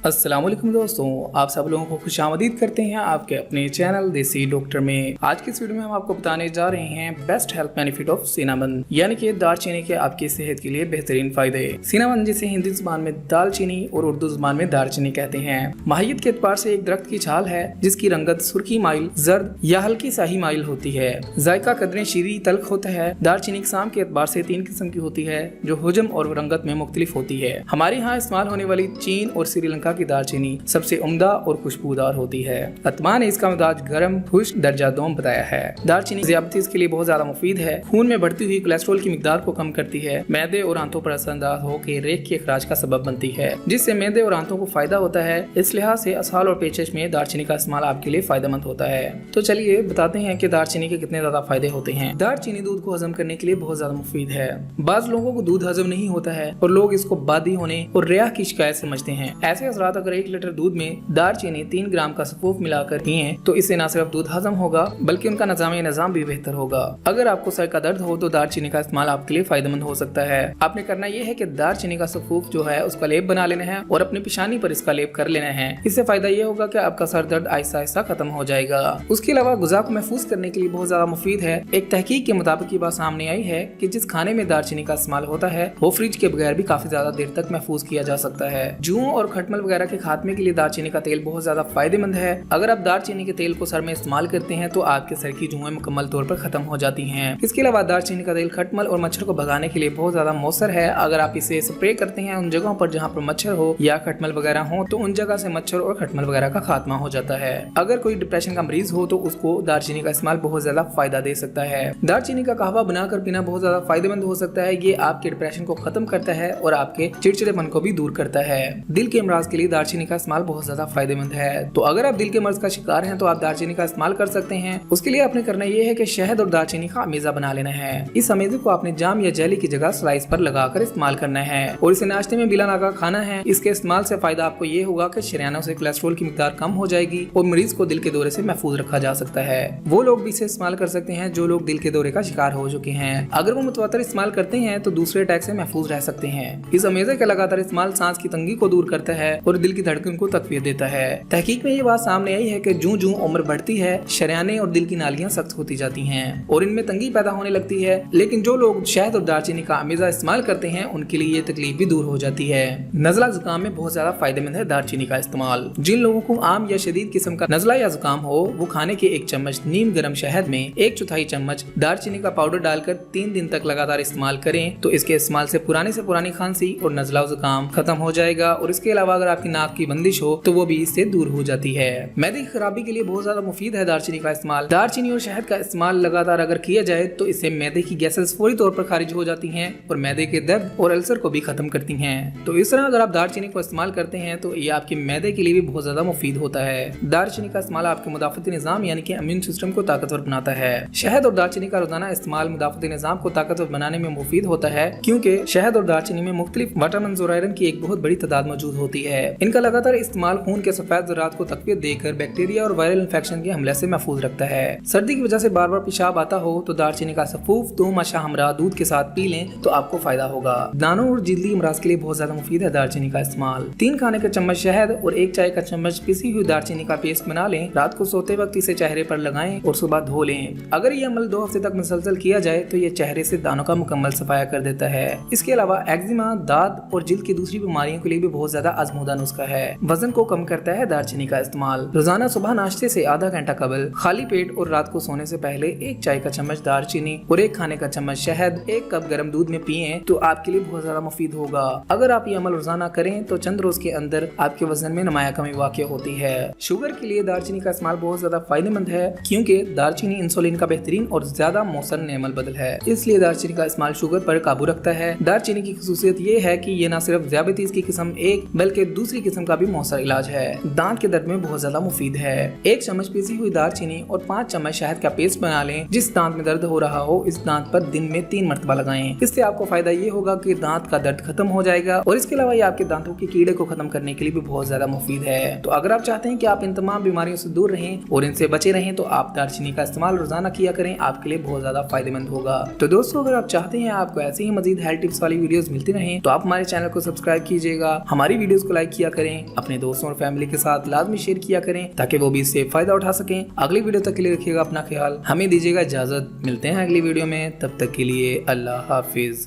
अस्सलाम वालेकुम दोस्तों, आप सब लोगों को खुशामदीद करते हैं आपके अपने चैनल देसी डॉक्टर में। आज की इस वीडियो में हम आपको बताने जा रहे हैं best health benefit of cinnamon, यानी कि दालचीनी के आपकी सेहत के लिए बेहतरीन फायदे। सिनामन जिसे हिंदी जुबान में दालचीनी और उर्दू जुबान में दालचीनी कहते हैं, माहियत के एतबार से एक दरख्त की छाल है जिसकी रंगत सुर्खी माइल, जर्द या हल्की शाही माइल होती है। जायका कदरे शीरी तल्ख होता है। दालचीनी इकसाम के एतबार से 3 किस्म की होती है जो हुजम और रंगत में मुख्तलिफ होती है। हमारे यहाँ इस्तेमाल होने वाली चीन और श्रीलंका की दालचीनी सबसे उम्दा और खुशबूदार होती है। अतमा ने इसका मिजाज गर्म खुश्क दर्जा दोम बताया है। दालचीनी ज़ियाबतीस के लिए बहुत ज्यादा मुफीद है। खून में बढ़ती हुई कोलेस्ट्रॉल की मिकदार को कम करती है। मैदे और आंतों पर असरअंदाज होकर रेख के अखराज का सबब बनती है, जिससे मैदे और आंतों को फायदा होता है। इस लिहाज से असहाल और पेचिश में दालचीनी का इस्तेमाल आपके लिए फायदेमंद होता है। तो चलिए बताते हैं कि दालचीनी के कितने ज्यादा फायदे होते हैं। दालचीनी दूध को हजम करने के लिए बहुत ज्यादा मुफीद है। बाज लोगों को दूध हजम नहीं होता है और लोग इसको बादी होने और रिया की शिकायत समझते हैं। ऐसे असरात अगर 1 लीटर दूध में दालचीनी 3 ग्राम का सफूफ मिलाकर पिए तो इससे न सिर्फ दूध हजम होगा बल्कि उनका निजाम भी बेहतर होगा। अगर आपको सर का दर्द हो तो दालचीनी का इस्तेमाल आपके लिए फायदेमंद हो सकता है। आपने करना यह है कि दालचीनी का सफूफ जो है उसका लेप बना लेना है और अपनी पेशानी पर इसका लेप कर लेना है। इससे फायदा यह होगा कि आपका सर दर्द आहिस्ता आहिस्ता खत्म हो जाएगा। उसके अलावा गुज़ा को महफूज करने के लिए बहुत ज्यादा मुफीद है। एक तहकीक के मुताबिक ये बात सामने आई है कि जिस खाने में दालचीनी का इस्तेमाल होता है वो फ्रिज के बगैर भी काफी ज्यादा देर तक महफूज किया जा सकता है। जुओं और खटमल वगैरह के खात्मे के लिए दालचीनी का तेल बहुत ज्यादा फायदेमंद है। अगर आप दालचीनी के तेल को सर में इस्तेमाल करते हैं तो आपके सर की जुएं मुकम्मल तौर पर खत्म हो जाती हैं। इसके अलावा दालचीनी का तेल खटमल और मच्छर को भगाने के लिए बहुत ज्यादा मौसर है। अगर आप इसे स्प्रे करते हैं उन जगहों पर जहाँ पर मच्छर हो या खटमल वगैरह हो तो उन जगह से मच्छर और खटमल वगैरह का खात्मा हो जाता है। अगर कोई डिप्रेशन का मरीज हो तो उसको दालचीनी का इस्तेमाल बहुत ज्यादा फायदा दे सकता है। दालचीनी का कहवा बनाकर पीना बहुत ज्यादा फायदेमंद हो सकता है। ये आपके डिप्रेशन को खत्म करता है और आपके चिड़चिड़ेपन को भी दूर करता है। दिल के अमराज के लिए दालचीनी का इस्तेमाल बहुत ज्यादा फायदेमंद है। तो अगर आप दिल के मर्ज का शिकार हैं तो आप दालचीनी का इस्तेमाल कर सकते हैं। उसके लिए आपने करना यह है कि शहद और दालचीनी का अमेज़ा बना लेना है। इस अमेज़े को आपने जाम या जेली की जगह स्लाइस पर लगाकर इस्तेमाल करना है और इसे नाश्ते में बिला नागा खाना है। इसके इस्तेमाल से फायदा आपको ये होगा कि शरियानों से कोलेस्ट्रॉल की मिकदार कम हो जाएगी और मरीज को दिल के दौरे से महफूज रखा जा सकता है। वो लोग भी इसे इस्तेमाल कर सकते हैं जो लोग दिल के दौरे का शिकार हो चुके हैं। अगर वो मुतवातर इस्तेमाल करते हैं तो दूसरे अटैक से महफूज रह सकते हैं। इस अमेज़े का लगातार इस्तेमाल सांस की तंगी को दूर करता है और दिल की धड़कन को तकवीत देता है। तहकीक में ये बात सामने आई है कि जूं उम्र बढ़ती है शरियाने और दिल की नालियां सख्त होती जाती हैं और इनमें तंगी पैदा होने लगती है। लेकिन जो लोग शहद और दालचीनी का अमेज़ा इस्तेमाल करते हैं उनके लिए ये तकलीफ भी दूर हो जाती है। नज़ला जुकाम में बहुत ज्यादा फायदेमंद है दालचीनी का इस्तेमाल। जिन लोगों को आम या शदीद किस्म का नज़ला या जुकाम हो वो खाने के 1 चम्मच नीम गर्म शहद में 1/4 चम्मच दालचीनी का पाउडर डालकर 3 दिन तक लगातार इस्तेमाल करें तो इसके इस्तेमाल से पुरानी खांसी और नज़ला जुकाम खत्म हो जाएगा। और इसके अलावा अगर आपकी नाक की बंदिश हो तो वो भी इससे दूर हो जाती है। मैदे की खराबी के लिए बहुत ज्यादा मुफीद है दालचीनी का इस्तेमाल। दालचीनी और शहद का इस्तेमाल लगातार अगर किया जाए तो इससे मैदे की गैसेस फौरी तौर पर खारिज हो जाती हैं और मैदे के दर्द और अल्सर को भी खत्म करती हैं। तो इस तरह अगर आप दालचीनी को इस्तेमाल करते हैं तो ये आपके मैदे के लिए भी बहुत ज्यादा मुफीद होता है। दालचीनी का इस्तेमाल आपके मुदाफती निजाम यानी कि इम्यून सिस्टम को ताकतवर बनाता है। शहद और दालचीनी का रोजाना इस्तेमाल मुदाफती निजाम को ताकतवर बनाने में मुफीद होता है क्योंकि शहद और दालचीनी में मुख्तलिफ विटामिन और आयरन की एक बहुत बड़ी तादाद मौजूद होती है। इनका लगातार इस्तेमाल खून के सफेद ज़रात को तकवीत देकर बैक्टीरिया और वायरल इन्फेक्शन के हमले से महफूज रखता है। सर्दी की वजह से बार बार पेशाब आता हो तो दालचीनी का सफूफ 2 माशा हमरा दूध के साथ पी लें तो आपको फायदा होगा। दानों और जिल्दी अमराज के लिए बहुत ज्यादा मुफीद है दालचीनी का इस्तेमाल। 3 खाने का चम्मच शहद और 1 चाय का चम्मच पिसी हुई दालचीनी का पेस्ट बना लें। रात को सोते वक्त इसे चेहरे पर लगाएं और सुबह धो लें। अगर ये अमल 2 हफ्ते तक मुसलसल किया जाए तो ये चेहरे से दानों का मुकम्मल सफाया कर देता है। इसके अलावा एक्जिमा, दाद और जिल्द की दूसरी बीमारियों के लिए भी बहुत ज्यादा आजमूदा नुस्खा है। वजन को कम करता है दालचीनी का इस्तेमाल। रोजाना सुबह नाश्ते से आधा घंटा कबल खाली पेट और रात को सोने से पहले 1 चाय का चम्मच दालचीनी और 1 खाने का चम्मच शहद 1 कप गर्म दूध में पिए तो आपके लिए बहुत ज्यादा मुफीद होगा। अगर आप ये अमल रोजाना करें तो चंद रोज के अंदर आपके वजन में नुमाया कमी वाक़ई होती है। शुगर के लिए दालचीनी का इस्तेमाल बहुत ज्यादा फायदेमंद है क्योंकि दालचीनी इंसुलिन का बेहतरीन और ज्यादा मौसर नेमल बदल है। इसलिए दालचीनी का इस्तेमाल शुगर पर काबू रखता है। दालचीनी की खसूसियत ये है कि ये न सिर्फ ज़ियाबतीस की किस्म 1 बल्कि दूसरी किस्म का भी मौसर इलाज है। दांत के दर्द में बहुत ज्यादा मुफीद है। 1 चम्मच पीसी हुई दालचीनी और 5 चम्मच शहद का पेस्ट बना लें। जिस दांत में दर्द हो रहा हो इस दांत पर दिन में 3 मरतबा लगाएं। इससे आपको फायदा ये होगा कि दांत का दर्द खत्म हो जाएगा और इसके अलावा ये आपके दांतों के कीड़े को खत्म करने के लिए भी बहुत ज्यादा मुफीद है। तो अगर आप चाहते हैं कि आप इन तमाम बीमारियों से दूर रहें और इनसे बचे रहें तो आप दालचीनी का इस्तेमाल रोजाना किया करें, आपके लिए बहुत ज्यादा फायदेमंद होगा। तो दोस्तों अगर आप चाहते हैं आपको ऐसे ही मजीद हेल्थ टिप्स वाली वीडियोस मिलती रहें तो आप हमारे चैनल को सब्सक्राइब कीजिएगा, हमारी वीडियोस को लाइक किया करें, अपने दोस्तों और फैमिली के साथ लाजमी शेयर किया करें ताकि वो भी इससे फायदा उठा सकें। अगली वीडियो तक के लिए रखिएगा अपना ख्याल, हमें दीजिएगा इजाजत, मिलते हैं अगली वीडियो में, तब तक के लिए अल्लाह हाफिज।